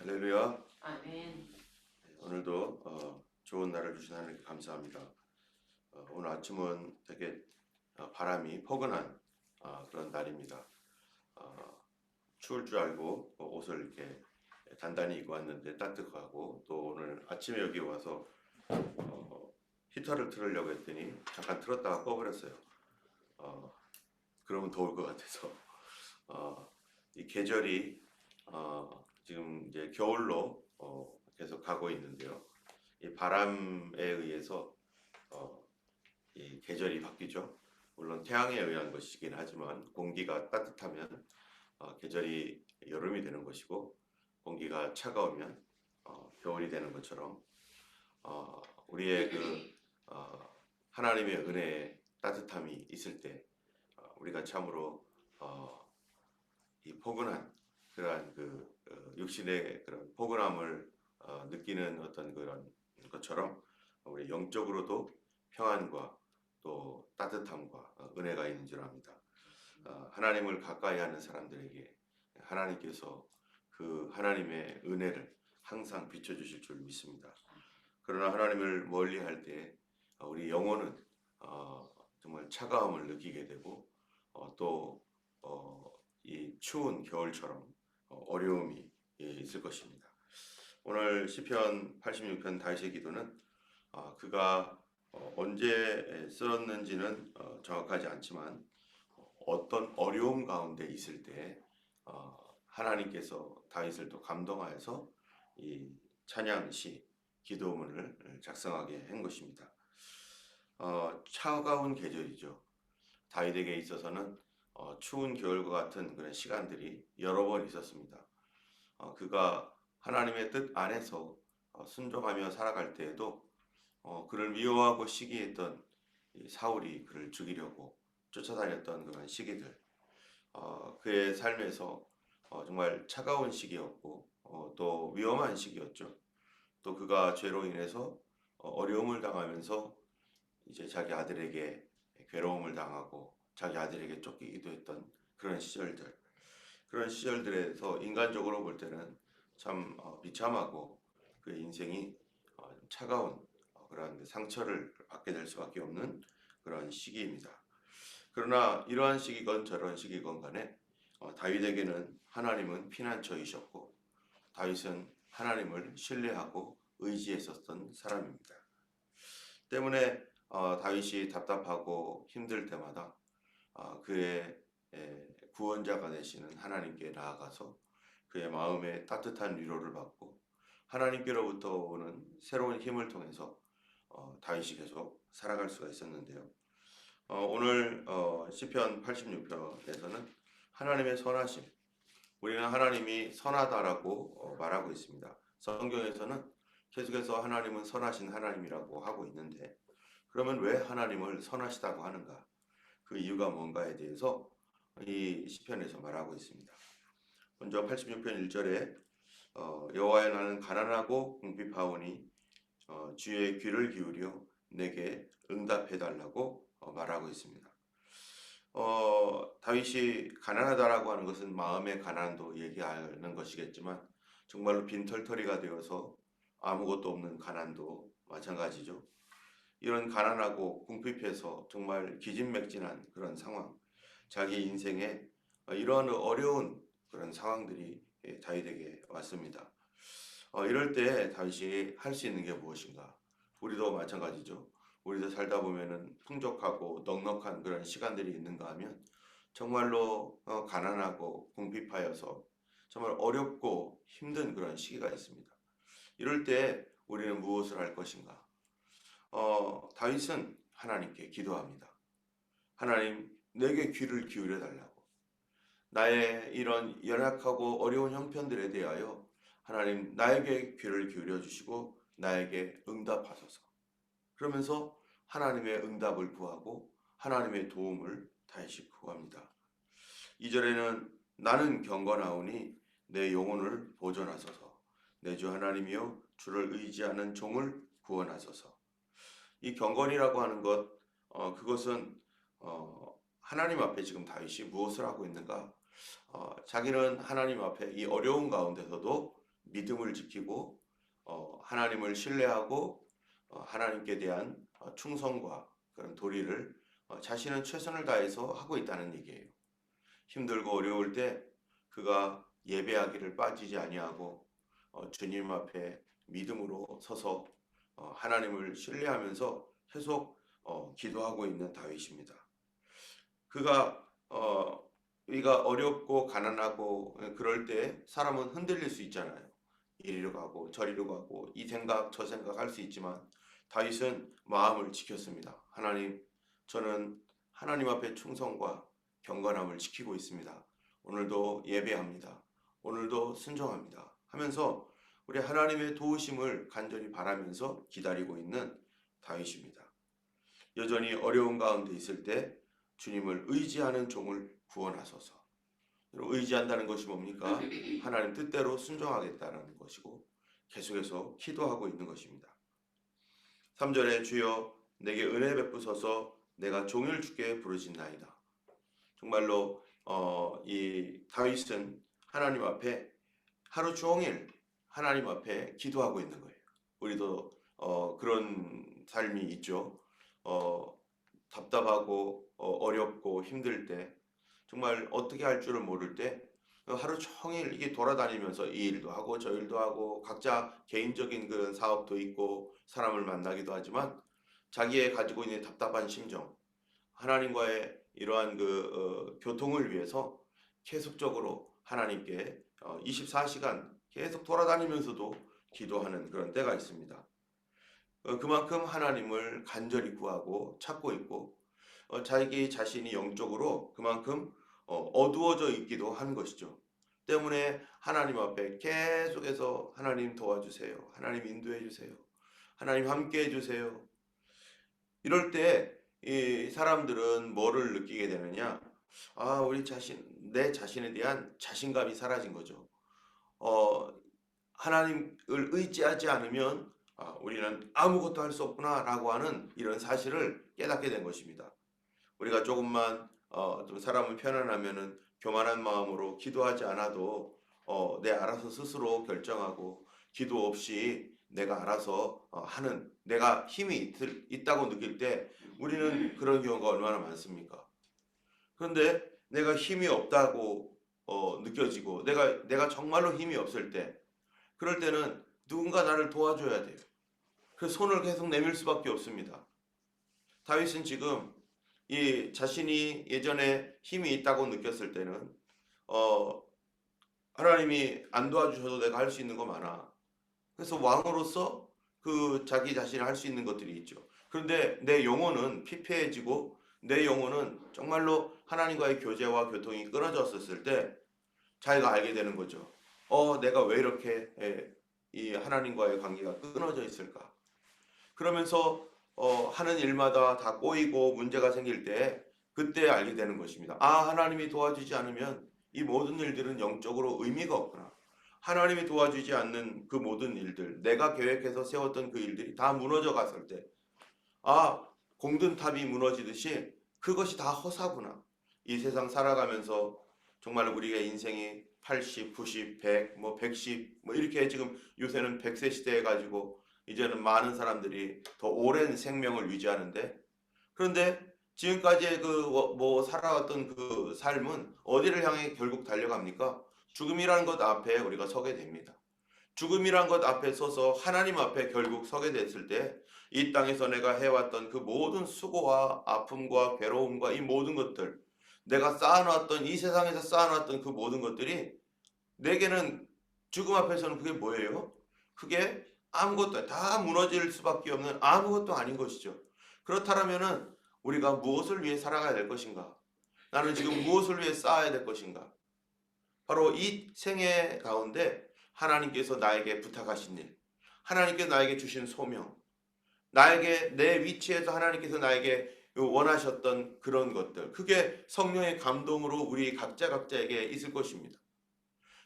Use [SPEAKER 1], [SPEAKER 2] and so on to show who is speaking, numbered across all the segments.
[SPEAKER 1] 할렐루야.
[SPEAKER 2] 아멘.
[SPEAKER 1] 오늘도 좋은 날을 주신 하나님께 감사합니다. 오늘 아침은 되게 바람이 포근한 그런 날입니다. 추울 줄 알고 옷을 이렇게 단단히 입고 왔는데 따뜻하고, 또 오늘 아침에 여기 와서 히터를 틀으려고 했더니 잠깐 틀었다가 꺼버렸어요. 그러면 더울 것 같아서 이 계절이 지금 이제 겨울로 계속 가고 있는데요. 이 바람에 의해서 이 계절이 바뀌죠. 물론 태양에 의한 것이긴 하지만, 공기가 따뜻하면 계절이 여름이 되는 것이고, 공기가 차가우면 겨울이 되는 것처럼 우리의 하나님의 은혜의 따뜻함이 있을 때 우리가 참으로 이 포근한 그러한 육신의 그런 포근함을 느끼는 어떤 그런 것처럼, 우리 영적으로도 평안과 또 따뜻함과 은혜가 있는 줄 압니다. 하나님을 가까이 하는 사람들에게 하나님께서 그 하나님의 은혜를 항상 비춰주실 줄 믿습니다. 그러나 하나님을 멀리 할 때 우리 영혼은 정말 차가움을 느끼게 되고, 또 이 추운 겨울처럼 어려움이 있을 것입니다. 오늘 시편 86편 다윗의 기도는 그가 언제 쓰었는지는 정확하지 않지만, 어떤 어려움 가운데 있을 때 하나님께서 다윗을 또 감동하여서 이 찬양시 기도문을 작성하게 한 것입니다. 차가운 계절이죠. 다윗에게 있어서는 추운 겨울과 같은 그런 시간들이 여러 번 있었습니다. 그가 하나님의 뜻 안에서 순종하며 살아갈 때에도 그를 미워하고 시기했던 사울이 그를 죽이려고 쫓아다녔던 그런 시기들, 그의 삶에서 정말 차가운 시기였고, 또 위험한 시기였죠. 또 그가 죄로 인해서 어려움을 당하면서 이제 자기 아들에게 괴로움을 당하고 자기 아들에게 쫓기기도 했던 그런 시절들에서 인간적으로 볼 때는 참 비참하고 그의 인생이 차가운 그런 상처를 받게 될 수밖에 없는 그런 시기입니다. 그러나 이러한 시기건 저런 시기건 간에 다윗에게는 하나님은 피난처이셨고, 다윗은 하나님을 신뢰하고 의지했었던 사람입니다. 때문에 다윗이 답답하고 힘들 때마다 그의 구원자가 되시는 하나님께 나아가서 그의 마음에 따뜻한 위로를 받고, 하나님께로부터 오는 새로운 힘을 통해서 다윗이 계속 살아갈 수가 있었는데요. 오늘 시편 86편에서는 하나님의 선하심, 우리는 하나님이 선하다라고 말하고 있습니다. 성경에서는 계속해서 하나님은 선하신 하나님이라고 하고 있는데, 그러면 왜 하나님을 선하시다고 하는가? 그 이유가 뭔가에 대해서 이 시편에서 말하고 있습니다. 먼저 86편 1절에 여호와여, 나는 가난하고 궁핍하오니 주의 귀를 기울여 내게 응답해달라고 말하고 있습니다. 다윗이 가난하다라고 하는 것은 마음의 가난도 얘기하는 것이겠지만, 정말로 빈털터리가 되어서 아무것도 없는 가난도 마찬가지죠. 이런 가난하고 궁핍해서 정말 기진맥진한 그런 상황, 자기 인생에 이러한 어려운 그런 상황들이 다윗에게 왔습니다. 이럴 때 다윗이 할 수 있는 게 무엇인가? 우리도 마찬가지죠. 우리도 살다 보면은 풍족하고 넉넉한 그런 시간들이 있는가 하면, 정말로 가난하고 궁핍하여서 정말 어렵고 힘든 그런 시기가 있습니다. 이럴 때 우리는 무엇을 할 것인가? 다윗은 하나님께 기도합니다. 하나님, 내게 귀를 기울여 달라고. 나의 이런 연약하고 어려운 형편들에 대하여 하나님, 나에게 귀를 기울여 주시고 나에게 응답하소서. 그러면서 하나님의 응답을 구하고 하나님의 도움을 다시 구합니다. 2절에는 나는 경건하오니 내 영혼을 보존하소서. 내 주 하나님이여, 주를 의지하는 종을 구원하소서. 이 경건이라고 하는 것, 그것은 하나님 앞에 지금 다윗이 무엇을 하고 있는가? 자기는 하나님 앞에 이 어려운 가운데서도 믿음을 지키고 하나님을 신뢰하고 하나님께 대한 충성과 그런 도리를 자신은 최선을 다해서 하고 있다는 얘기예요. 힘들고 어려울 때 그가 예배하기를 빠지지 아니하고 주님 앞에 믿음으로 서서 하나님을 신뢰하면서 계속 기도하고 있는 다윗입니다. 그가 우리가 어렵고 가난하고 그럴 때 사람은 흔들릴 수 있잖아요. 이리로 가고 저리로 가고 이 생각 저 생각 할 수 있지만 다윗은 마음을 지켰습니다. 하나님, 저는 하나님 앞에 충성과 경건함을 지키고 있습니다. 오늘도 예배합니다. 오늘도 순종합니다. 하면서 우리 하나님의 도우심을 간절히 바라면서 기다리고 있는 다윗입니다. 여전히 어려운 가운데 있을 때 주님을 의지하는 종을 구원하소서. 의지한다는 것이 뭡니까? 하나님 뜻대로 순종하겠다는 것이고 계속해서 기도하고 있는 것입니다. 3절에 주여 내게 은혜 베푸소서 내가 종일 주께 부르짖나이다. 정말로 이 다윗은 하나님 앞에 하루 종일 하나님 앞에 기도하고 있는 거예요. 우리도 그런 삶이 있죠. 답답하고 어렵고 힘들 때 정말 어떻게 할 줄을 모를 때 하루 종일 이게 돌아다니면서 이 일도 하고 저 일도 하고 각자 개인적인 그런 사업도 있고 사람을 만나기도 하지만 자기의 가지고 있는 답답한 심정, 하나님과의 이러한 교통을 위해서 계속적으로 하나님께 24시간 계속 돌아다니면서도 기도하는 그런 때가 있습니다. 그만큼 하나님을 간절히 구하고 찾고 있고 자기 자신이 영적으로 그만큼 어두워져 있기도 한 것이죠. 때문에 하나님 앞에 계속해서 하나님 도와주세요. 하나님 인도해 주세요. 하나님 함께 해주세요. 이럴 때 이 사람들은 뭐를 느끼게 되느냐? 내 자신에 대한 자신감이 사라진 거죠. 하나님을 의지하지 않으면 우리는 아무것도 할 수 없구나라고 하는 이런 사실을 깨닫게 된 것입니다. 우리가 조금만 좀 사람을 편안하면은 교만한 마음으로 기도하지 않아도 내 알아서 스스로 결정하고 기도 없이 내가 알아서 하는 내가 힘이 있다고 느낄 때 우리는 그런 경우가 얼마나 많습니까? 그런데 내가 힘이 없다고 느껴지고 내가 정말로 힘이 없을 때 그럴 때는 누군가 나를 도와줘야 돼요. 그래서 손을 계속 내밀 수밖에 없습니다. 다윗은 지금 이 자신이 예전에 힘이 있다고 느꼈을 때는 하나님이 안 도와주셔도 내가 할 수 있는 거 많아. 그래서 왕으로서 그 자기 자신이 할 수 있는 것들이 있죠. 그런데 내 영혼은 피폐해지고 내 영혼은 정말로 하나님과의 교제와 교통이 끊어졌었을 때 자기가 알게 되는 거죠. 내가 왜 이렇게 이 하나님과의 관계가 끊어져 있을까? 그러면서 하는 일마다 다 꼬이고 문제가 생길 때 그때 알게 되는 것입니다. 하나님이 도와주지 않으면 이 모든 일들은 영적으로 의미가 없구나. 하나님이 도와주지 않는 그 모든 일들, 내가 계획해서 세웠던 그 일들이 다 무너져 갔을 때 공든 탑이 무너지듯이 그것이 다 허사구나. 이 세상 살아가면서 정말 우리가 인생이 80, 90, 100, 110 이렇게 지금 요새는 100세 시대 해가지고 이제는 많은 사람들이 더 오랜 생명을 유지하는데 그런데 지금까지의 살아왔던 그 삶은 어디를 향해 결국 달려갑니까? 죽음이라는 것 앞에 우리가 서게 됩니다. 죽음이란 것 앞에 서서 하나님 앞에 결국 서게 됐을 때 이 땅에서 내가 해왔던 그 모든 수고와 아픔과 괴로움과 이 모든 것들 내가 쌓아놨던 이 세상에서 쌓아놨던 그 모든 것들이 내게는 죽음 앞에서는 그게 뭐예요? 그게 아무것도 다 무너질 수밖에 없는 아무것도 아닌 것이죠. 그렇다면은 우리가 무엇을 위해 살아가야 될 것인가? 나는 지금 무엇을 위해 쌓아야 될 것인가? 바로 이 생애 가운데 하나님께서 나에게 부탁하신 일, 하나님께서 나에게 주신 소명, 나에게 내 위치에서 하나님께서 나에게 원하셨던 그런 것들, 그게 성령의 감동으로 우리 각자에게 있을 것입니다.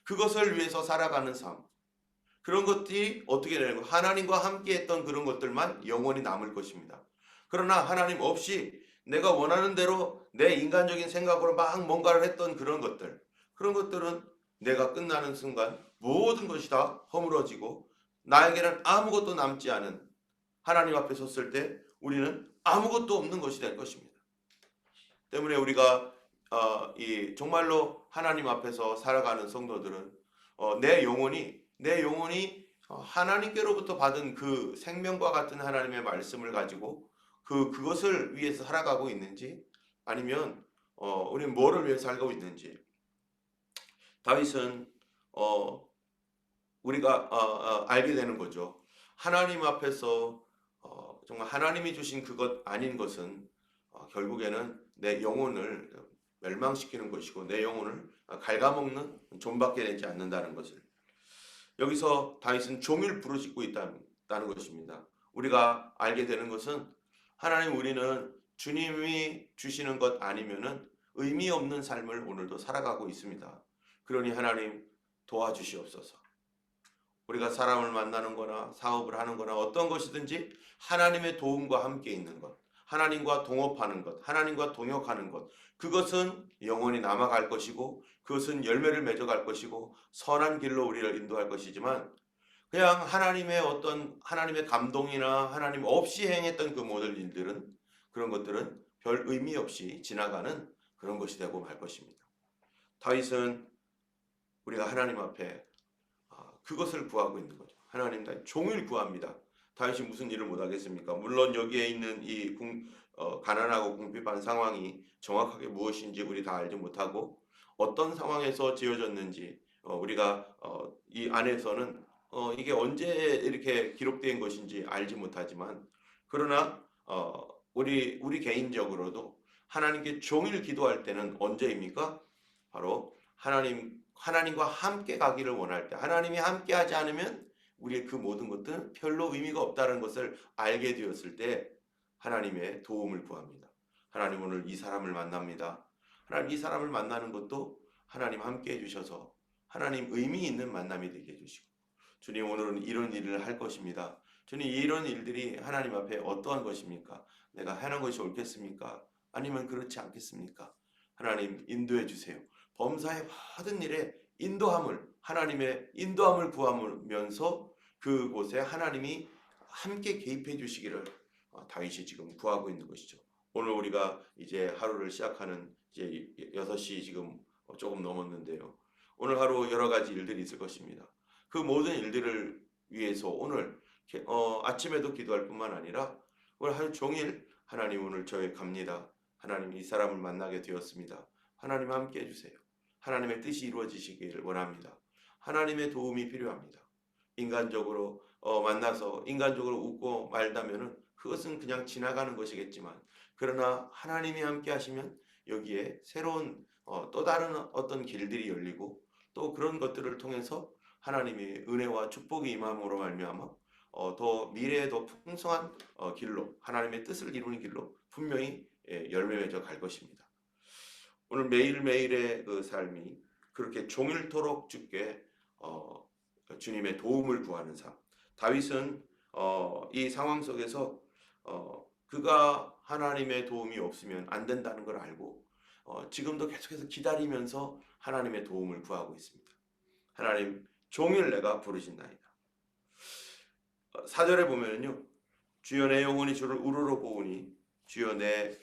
[SPEAKER 1] 그것을 위해서 살아가는 삶, 그런 것들이 어떻게 되는 거? 하나님과 함께 했던 그런 것들만 영원히 남을 것입니다. 그러나 하나님 없이 내가 원하는 대로 내 인간적인 생각으로 막 뭔가를 했던 그런 것들은 내가 끝나는 순간 모든 것이 다 허물어지고 나에게는 아무것도 남지 않은, 하나님 앞에 섰을 때 우리는 아무것도 없는 것이 될 것입니다. 때문에 우리가 이 정말로 하나님 앞에서 살아가는 성도들은 내 영혼이 하나님께로부터 받은 그 생명과 같은 하나님의 말씀을 가지고 그것을 위해서 살아가고 있는지, 아니면 우리는 뭐를 위해 살고 있는지. 다윗은 우리가 알게 되는 거죠. 하나님 앞에서 정말 하나님이 주신 그것 아닌 것은 결국에는 내 영혼을 멸망시키는 것이고 내 영혼을 갉아먹는 존밖에 되지 않는다는 것을, 여기서 다윗은 종일 부르짖고 있다는 것입니다. 우리가 알게 되는 것은, 하나님, 우리는 주님이 주시는 것 아니면은 의미 없는 삶을 오늘도 살아가고 있습니다. 그러니 하나님 도와주시옵소서. 우리가 사람을 만나는 거나 사업을 하는 거나 어떤 것이든지 하나님의 도움과 함께 있는 것, 하나님과 동업하는 것, 하나님과 동역하는 것, 그것은 영원히 남아갈 것이고 그것은 열매를 맺어갈 것이고 선한 길로 우리를 인도할 것이지만, 그냥 하나님의 감동이나 하나님 없이 행했던 그 모든 일들은, 그런 것들은 별 의미 없이 지나가는 그런 것이 되고 말 것입니다. 다윗은 우리가 하나님 앞에 그것을 구하고 있는 거죠. 하나님, 나 종일 구합니다. 다윗이 무슨 일을 못하겠습니까? 물론 여기에 있는 이 가난하고 궁핍한 상황이 정확하게 무엇인지 우리 다 알지 못하고, 어떤 상황에서 지어졌는지 우리가 이 안에서는 이게 언제 이렇게 기록된 것인지 알지 못하지만, 그러나 우리 개인적으로도 하나님께 종일 기도할 때는 언제입니까? 바로 하나님과 함께 가기를 원할 때, 하나님이 함께 하지 않으면 우리의 그 모든 것들은 별로 의미가 없다는 것을 알게 되었을 때 하나님의 도움을 구합니다. 하나님, 오늘 이 사람을 만납니다. 하나님, 이 사람을 만나는 것도 하나님 함께 해주셔서 하나님 의미 있는 만남이 되게 해주시고, 주님, 오늘은 이런 일을 할 것입니다. 주님, 이런 일들이 하나님 앞에 어떠한 것입니까? 내가 하는 것이 옳겠습니까? 아니면 그렇지 않겠습니까? 하나님, 인도해 주세요. 범사의 모든 일에 하나님의 인도함을 구하면서 그곳에 하나님이 함께 개입해 주시기를 다윗이 지금 구하고 있는 것이죠. 오늘 우리가 이제 하루를 시작하는 이제 6시 지금 조금 넘었는데요. 오늘 하루 여러 가지 일들이 있을 것입니다. 그 모든 일들을 위해서 오늘 아침에도 기도할 뿐만 아니라 오늘 하루 종일, 하나님, 오늘 저희 갑니다. 하나님, 이 사람을 만나게 되었습니다. 하나님 함께 해주세요. 하나님의 뜻이 이루어지시기를 원합니다. 하나님의 도움이 필요합니다. 인간적으로 만나서 인간적으로 웃고 말다면은 그것은 그냥 지나가는 것이겠지만, 그러나 하나님이 함께 하시면 여기에 새로운 또 다른 어떤 길들이 열리고, 또 그런 것들을 통해서 하나님의 은혜와 축복이 임함으로 말미암아 더 미래에 더 풍성한 길로, 하나님의 뜻을 이루는 길로 분명히 열매 맺어 갈 것입니다. 오늘 매일매일의 그 삶이 그렇게 종일토록 주께 주님의 도움을 구하는 삶. 다윗은 이 상황 속에서 그가 하나님의 도움이 없으면 안 된다는 걸 알고 지금도 계속해서 기다리면서 하나님의 도움을 구하고 있습니다. 하나님, 종일 내가 부르신나이다. 4절에 보면요, 주여 내 영혼이 주를 우러러 보으니 주여 내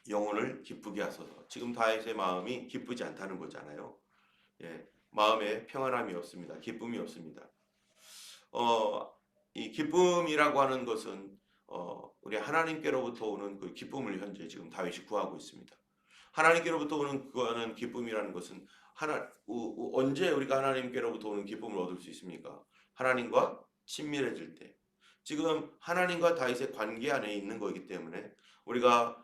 [SPEAKER 1] 영혼을 기쁘게 하소서. 지금 다윗의 마음이 기쁘지 않다는 거잖아요. 마음에 평안함이 없습니다. 기쁨이 없습니다. 이 기쁨이라고 하는 것은 우리 하나님께로부터 오는 그 기쁨을 현재 지금 다윗이 구하고 있습니다. 하나님께로부터 오는 그거는 기쁨이라는 것은 언제 우리가 하나님께로부터 오는 기쁨을 얻을 수 있습니까? 하나님과 친밀해질 때. 지금 하나님과 다윗의 관계 안에 있는 거기 때문에 우리가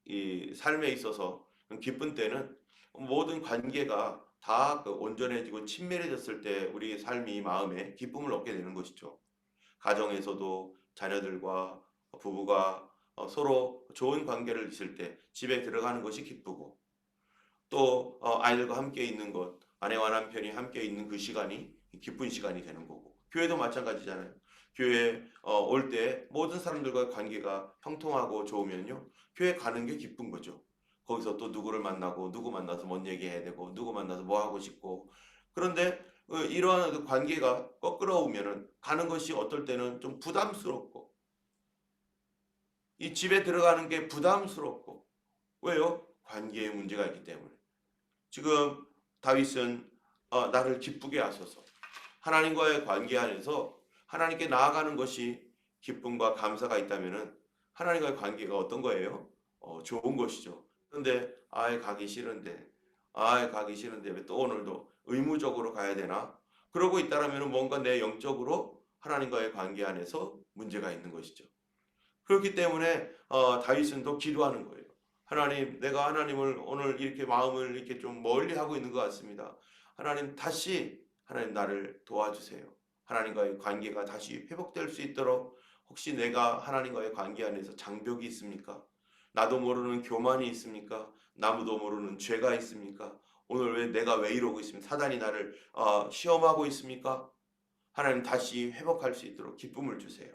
[SPEAKER 1] 이 삶에 있어서 기쁜 때는 모든 관계가 다 온전해지고 친밀해졌을 때 우리 삶이 마음에 기쁨을 얻게 되는 것이죠. 가정에서도 자녀들과 부부가 서로 좋은 관계를 있을 때 집에 들어가는 것이 기쁘고, 또 아이들과 함께 있는 것, 아내와 남편이 함께 있는 그 시간이 기쁜 시간이 되는 거고, 교회도 마찬가지잖아요. 교회 올 때 모든 사람들과 관계가 형통하고 좋으면요, 교회 가는 게 기쁜 거죠. 거기서 또 누구를 만나고 누구 만나서 뭔 얘기해야 되고 누구 만나서 뭐 하고 싶고. 그런데 이러한 그 관계가 거꾸로우면은 가는 것이 어떨 때는 좀 부담스럽고 이 집에 들어가는 게 부담스럽고. 왜요? 관계에 문제가 있기 때문에. 지금 다윗은 나를 기쁘게 하소서. 하나님과의 관계 안에서 하나님께 나아가는 것이 기쁨과 감사가 있다면은 하나님과의 관계가 어떤 거예요? 좋은 것이죠. 그런데 가기 싫은데 왜 또 오늘도 의무적으로 가야 되나? 그러고 있다라면 뭔가 내 영적으로 하나님과의 관계 안에서 문제가 있는 것이죠. 그렇기 때문에 다윗은 또 기도하는 거예요. 하나님, 내가 하나님을 오늘 이렇게 마음을 이렇게 좀 멀리 하고 있는 것 같습니다. 하나님 다시 하나님 나를 도와주세요. 하나님과의 관계가 다시 회복될 수 있도록. 혹시 내가 하나님과의 관계 안에서 장벽이 있습니까? 나도 모르는 교만이 있습니까? 나무도 모르는 죄가 있습니까? 오늘 내가 왜 이러고 있습니까? 사단이 나를 시험하고 있습니까? 하나님 다시 회복할 수 있도록 기쁨을 주세요.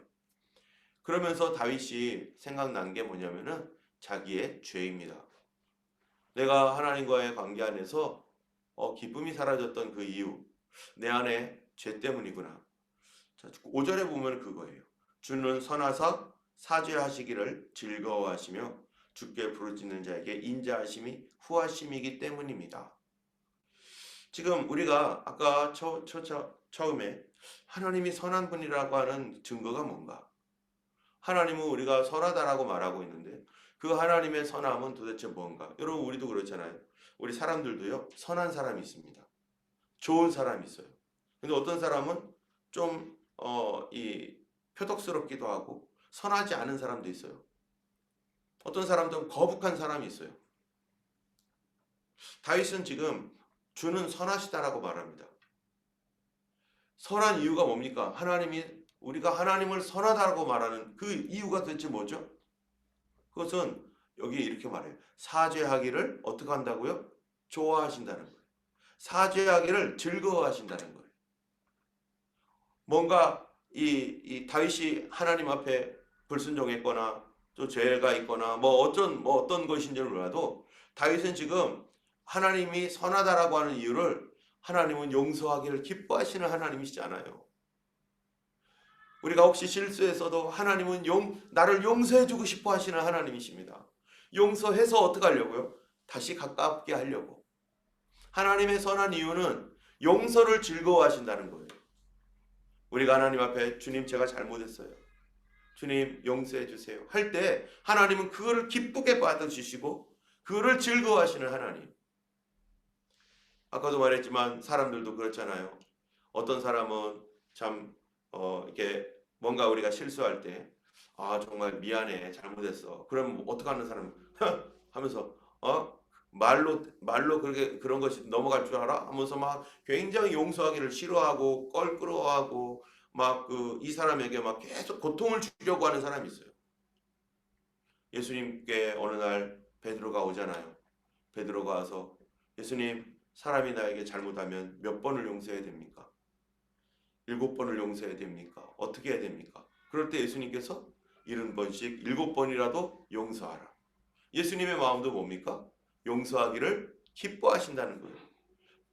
[SPEAKER 1] 그러면서 다윗이 생각난 게 뭐냐면은 자기의 죄입니다. 내가 하나님과의 관계 안에서 기쁨이 사라졌던 그 이유, 내 안에 죄 때문이구나. 자, 5절에 보면 그거예요. 주는 선하사 사죄하시기를 즐거워하시며 주께 부르짖는 자에게 인자하심이 후하심이기 때문입니다. 지금 우리가 아까 처음에 하나님이 선한 분이라고 하는 증거가 뭔가? 하나님은 우리가 선하다라고 말하고 있는데 그 하나님의 선함은 도대체 뭔가? 여러분 우리도 그렇잖아요. 우리 사람들도요. 선한 사람이 있습니다. 좋은 사람이 있어요. 근데 어떤 사람은 좀 이 표독스럽기도 하고 선하지 않은 사람도 있어요. 어떤 사람들은 거북한 사람이 있어요. 다윗은 지금 주는 선하시다라고 말합니다. 선한 이유가 뭡니까? 우리가 하나님을 선하다라고 말하는 그 이유가 도대체 뭐죠? 그것은 여기 이렇게 말해요. 사죄하기를 어떻게 한다고요? 좋아하신다는 거예요. 사죄하기를 즐거워하신다는 거예요. 뭔가 이 다윗이 하나님 앞에 불순종했거나 또 죄가 있거나 뭐 어떤 것인지는 몰라도 다윗은 지금 하나님이 선하다라고 하는 이유를 하나님은 용서하기를 기뻐하시는 하나님이시잖아요. 우리가 혹시 실수했어도 하나님은 나를 용서해주고 싶어 하시는 하나님이십니다. 용서해서 어떻게 하려고요? 다시 가깝게 하려고. 하나님의 선한 이유는 용서를 즐거워하신다는 거예요. 우리가 하나님 앞에 주님 제가 잘못했어요. 주님 용서해 주세요. 할 때 하나님은 그거를 기쁘게 받아주시고 그거를 즐거워하시는 하나님. 아까도 말했지만 사람들도 그렇잖아요. 어떤 사람은 참 이렇게 뭔가 우리가 실수할 때 정말 미안해 잘못했어. 그럼 어떻게 하는 사람 하면서 말로 그런 것이 넘어갈 줄 알아? 하면서 막 굉장히 용서하기를 싫어하고 껄끄러워하고 막 이 사람에게 막 계속 고통을 주려고 하는 사람이 있어요. 예수님께 어느 날 베드로가 오잖아요. 베드로가 와서 예수님 사람이 나에게 잘못하면 몇 번을 용서해야 됩니까? 7번을 용서해야 됩니까? 어떻게 해야 됩니까? 그럴 때 예수님께서 70번씩 7번이라도 용서하라. 예수님의 마음도 뭡니까? 용서하기를 기뻐하신다는 거예요.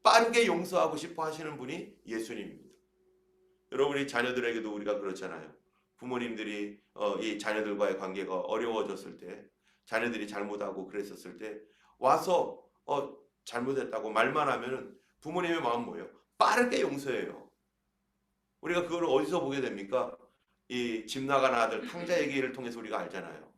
[SPEAKER 1] 빠르게 용서하고 싶어 하시는 분이 예수님입니다. 여러분이 자녀들에게도 우리가 그렇잖아요. 부모님들이 이 자녀들과의 관계가 어려워졌을 때, 자녀들이 잘못하고 그랬었을 때 와서 잘못했다고 말만 하면은 부모님의 마음 뭐예요? 빠르게 용서해요. 우리가 그걸 어디서 보게 됩니까? 이 집 나간 아들 탕자 얘기를 통해서 우리가 알잖아요.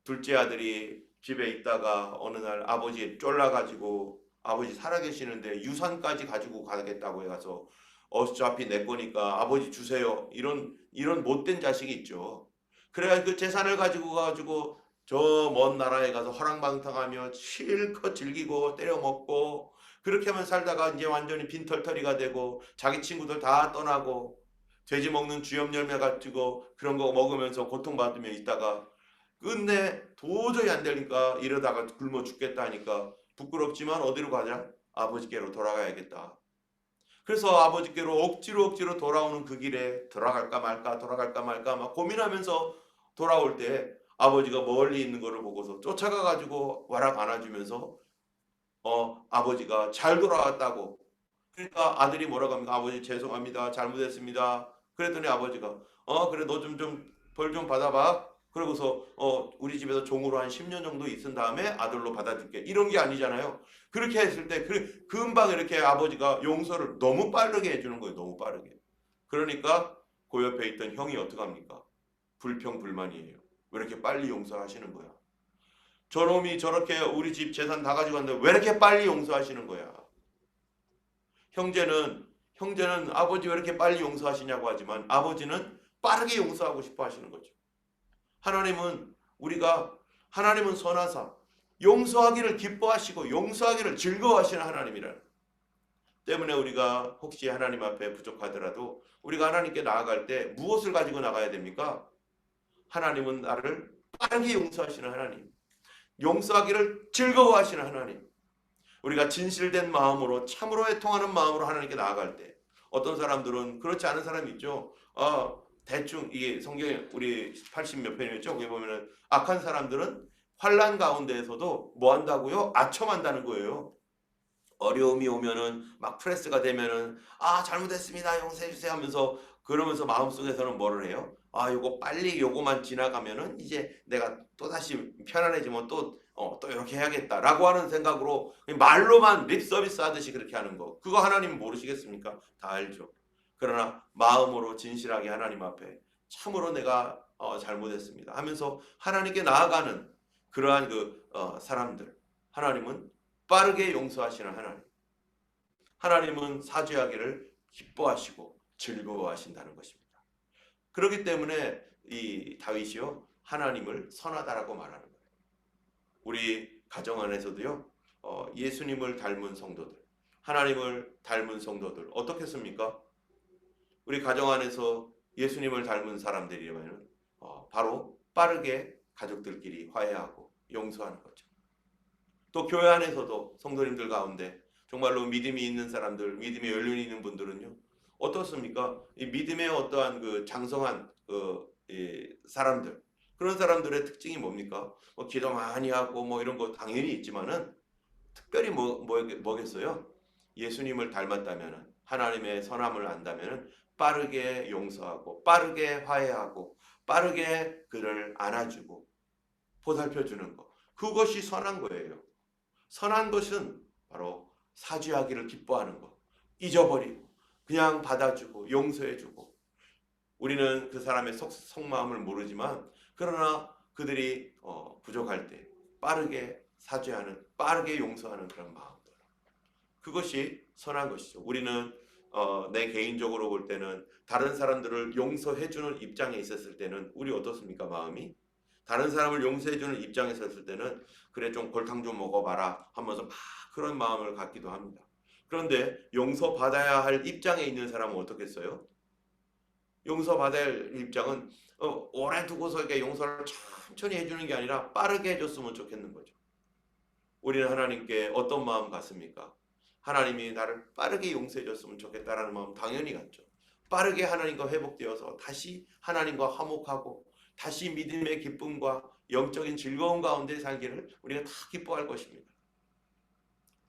[SPEAKER 1] 둘째 아들이 집에 있다가 어느 날 아버지 쫄라가지고 아버지 살아계시는데 유산까지 가지고 가겠다고 해가서 어차피 내 거니까 아버지 주세요. 이런 못된 자식이 있죠. 그래야 그 재산을 가지고 저 먼 나라에 가서 허랑방탕하며 실컷 즐기고 때려먹고 그렇게 하면 살다가 이제 완전히 빈털터리가 되고 자기 친구들 다 떠나고 돼지 먹는 주염 열매 가지고 그런 거 먹으면서 고통받으며 있다가 끝내 도저히 안 되니까 이러다가 굶어 죽겠다 하니까 부끄럽지만 어디로 가냐? 아버지께로 돌아가야겠다. 그래서 아버지께로 억지로 돌아오는 그 길에 돌아갈까 말까 막 고민하면서 돌아올 때 아버지가 멀리 있는 거를 보고서 쫓아가 가지고 와락 안아주면서 아버지가 잘 돌아왔다고. 그러니까 아들이 뭐라고 합니까? 아버지 죄송합니다. 잘못했습니다. 그랬더니 아버지가 그래 너 좀 벌 좀 받아봐. 그러고서 우리 집에서 종으로 한 10년 정도 있은 다음에 아들로 받아줄게. 이런 게 아니잖아요. 그렇게 했을 때 금방 이렇게 아버지가 용서를 너무 빠르게 해주는 거예요. 너무 빠르게. 그러니까 그 옆에 있던 형이 어떡합니까? 불평불만이에요. 왜 이렇게 빨리 용서하시는 거야? 저놈이 저렇게 우리 집 재산 다 가지고 갔는데 왜 이렇게 빨리 용서하시는 거야? 형제는 아버지 왜 이렇게 빨리 용서하시냐고 하지만 아버지는 빠르게 용서하고 싶어 하시는 거죠. 하나님은 선하사 용서하기를 기뻐하시고 용서하기를 즐거워하시는 하나님이라는 때문에 우리가 혹시 하나님 앞에 부족하더라도 우리가 하나님께 나아갈 때 무엇을 가지고 나가야 됩니까? 하나님은 나를 빠르게 용서하시는 하나님, 용서하기를 즐거워하시는 하나님. 우리가 진실된 마음으로 참으로 애통하는 마음으로 하나님께 나아갈 때 어떤 사람들은 그렇지 않은 사람이 있죠. 대충 이게 성경에 우리 80 몇 편이었죠. 거기 보면은 악한 사람들은 환난 가운데에서도 뭐 한다고요? 아첨한다는 거예요. 어려움이 오면은 막 프레스가 되면은 잘못했습니다. 용서해 주세요 하면서 그러면서 마음속에서는 뭐를 해요? 요거 빨리 요거만 지나가면은 이제 내가 또다시 편안해지면 또 이렇게 해야겠다라고 하는 생각으로 말로만 립 서비스 하듯이 그렇게 하는 거. 그거 하나님 모르시겠습니까? 다 알죠. 그러나 마음으로 진실하게 하나님 앞에 참으로 내가 잘못했습니다 하면서 하나님께 나아가는 그러한 사람들, 하나님은 빠르게 용서하시는 하나님. 하나님은 사죄하기를 기뻐하시고 즐거워하신다는 것입니다. 그렇기 때문에 이 다윗이요 하나님을 선하다라고 말하는 거예요. 우리 가정 안에서도요 예수님을 닮은 성도들, 하나님을 닮은 성도들 어떻게 습니까? 우리 가정 안에서 예수님을 닮은 사람들이라면 바로 빠르게 가족들끼리 화해하고 용서하는 거죠. 또 교회 안에서도 성도님들 가운데 정말로 믿음이 있는 사람들, 믿음이 열려 있는 분들은요 어떻습니까? 이 믿음의 어떠한 그 장성한 사람들, 그런 사람들의 특징이 뭡니까? 기도 많이 하고 이런 거 당연히 있지만은 특별히 뭐겠어요? 예수님을 닮았다면은, 하나님의 선함을 안다면은 빠르게 용서하고 빠르게 화해하고 빠르게 그를 안아주고 보살펴주는 것, 그것이 선한 거예요. 선한 것은 바로 사죄하기를 기뻐하는 것, 잊어버리고 그냥 받아주고 용서해주고. 우리는 그 사람의 속마음을 모르지만 그러나 그들이 부족할 때 빠르게 사죄하는, 빠르게 용서하는 그런 마음들, 그것이 선한 것이죠. 우리는 내 개인적으로 볼 때는 다른 사람들을 용서해주는 입장에 있었을 때는 우리 어떻습니까? 마음이 다른 사람을 용서해주는 입장에 있었을 때는 그래 좀 골탕 좀 먹어봐라 하면서 막 그런 마음을 갖기도 합니다. 그런데 용서받아야 할 입장에 있는 사람은 어떻겠어요? 용서받아야 할 입장은 오래 두고서 이렇게 용서를 천천히 해주는 게 아니라 빠르게 해줬으면 좋겠는 거죠. 우리는 하나님께 어떤 마음 갖습니까? 하나님이 나를 빠르게 용서해줬으면 좋겠다라는 마음 당연히 갖죠. 빠르게 하나님과 회복되어서 다시 하나님과 화목하고 다시 믿음의 기쁨과 영적인 즐거움 가운데 살기를 우리가 다 기뻐할 것입니다.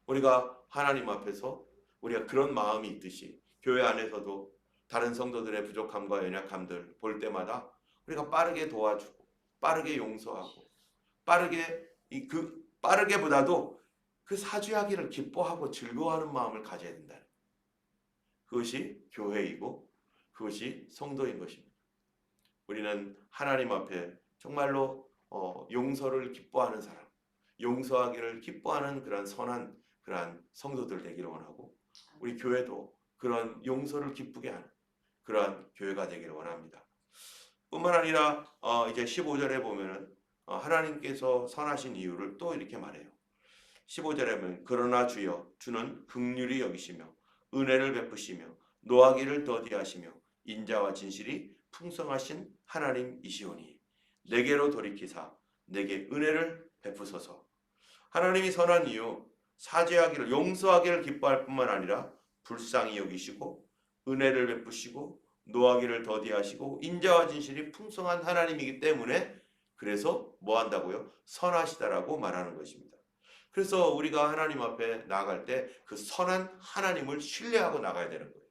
[SPEAKER 1] 우리가 하나님 앞에서 우리가 그런 마음이 있듯이 교회 안에서도 다른 성도들의 부족함과 연약함들 볼 때마다 우리가 빠르게 도와주고 빠르게 용서하고 빠르게보다도 그 사죄하기를 기뻐하고 즐거워하는 마음을 가져야 된다. 그것이 교회이고 그것이 성도인 것입니다. 우리는 하나님 앞에 정말로 용서를 기뻐하는 사람, 용서하기를 기뻐하는 그런 선한 그러한 성도들 되기를 원하고 우리 교회도 그런 용서를 기쁘게 하는 그러한 교회가 되기를 원합니다. 뿐만 아니라 이제 15절에 보면은 하나님께서 선하신 이유를 또 이렇게 말해요. 15절에 보면 그러나 주여 주는 긍휼히 여기시며 은혜를 베푸시며 노하기를 더디하시며 인자와 진실이 풍성하신 하나님이시오니 내게로 돌이키사 내게 은혜를 베푸소서. 하나님이 선한 이유, 사죄하기를 용서하기를 기뻐할 뿐만 아니라 불쌍히 여기시고 은혜를 베푸시고 노하기를 더디하시고 인자와 진실이 풍성한 하나님이기 때문에 그래서 뭐 한다고요? 선하시다라고 말하는 것입니다. 그래서 우리가 하나님 앞에 나아갈 때 그 선한 하나님을 신뢰하고 나가야 되는 거예요.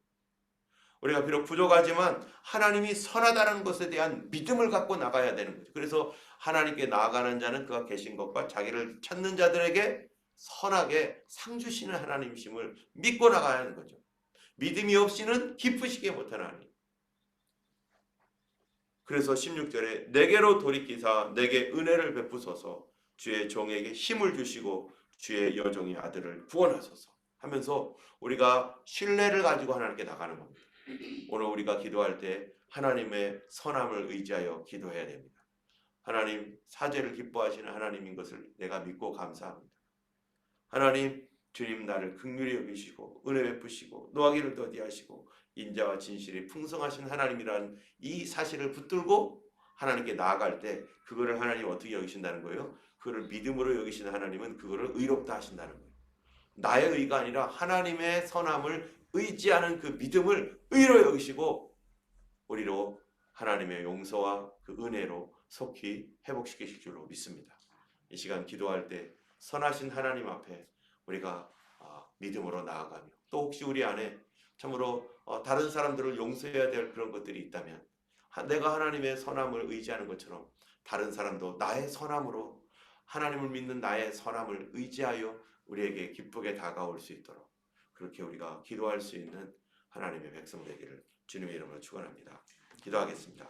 [SPEAKER 1] 우리가 비록 부족하지만 하나님이 선하다는 것에 대한 믿음을 갖고 나가야 되는 거죠. 그래서 하나님께 나아가는 자는 그가 계신 것과 자기를 찾는 자들에게 선하게 상 주시는 하나님이심을 믿고 나가야 하는 거죠. 믿음이 없이는 기쁘시게 못하는 하나님. 그래서 16절에 내게로 돌이키사 내게 은혜를 베푸소서 주의 종에게 힘을 주시고 주의 여종의 아들을 구원하소서 하면서 우리가 신뢰를 가지고 하나님께 나가는 겁니다. 오늘 우리가 기도할 때 하나님의 선함을 의지하여 기도해야 됩니다. 하나님 사죄를 기뻐하시는 하나님인 것을 내가 믿고 감사합니다. 하나님 주님 나를 긍휼히 여기시고 은혜 베푸시고 노하기를 더디하시고 인자와 진실이 풍성하신 하나님이라는 이 사실을 붙들고 하나님께 나아갈 때 그거를 하나님 어떻게 여기신다는 거예요? 그거를 믿음으로 여기시는 하나님은 그거를 의롭다 하신다는 거예요. 나의 의가 아니라 하나님의 선함을 의지하는 그 믿음을 의로 여기시고 우리로 하나님의 용서와 그 은혜로 속히 회복시키실 줄로 믿습니다. 이 시간 기도할 때 선하신 하나님 앞에 우리가 믿음으로 나아가며 또 혹시 우리 안에 참으로 다른 사람들을 용서해야 될 그런 것들이 있다면 내가 하나님의 선함을 의지하는 것처럼 다른 사람도 나의 선함으로 하나님을 믿는 나의 선함을 의지하여 우리에게 기쁘게 다가올 수 있도록 그렇게 우리가 기도할 수 있는 하나님의 백성 되기를 주님의 이름으로 축원합니다. 기도하겠습니다.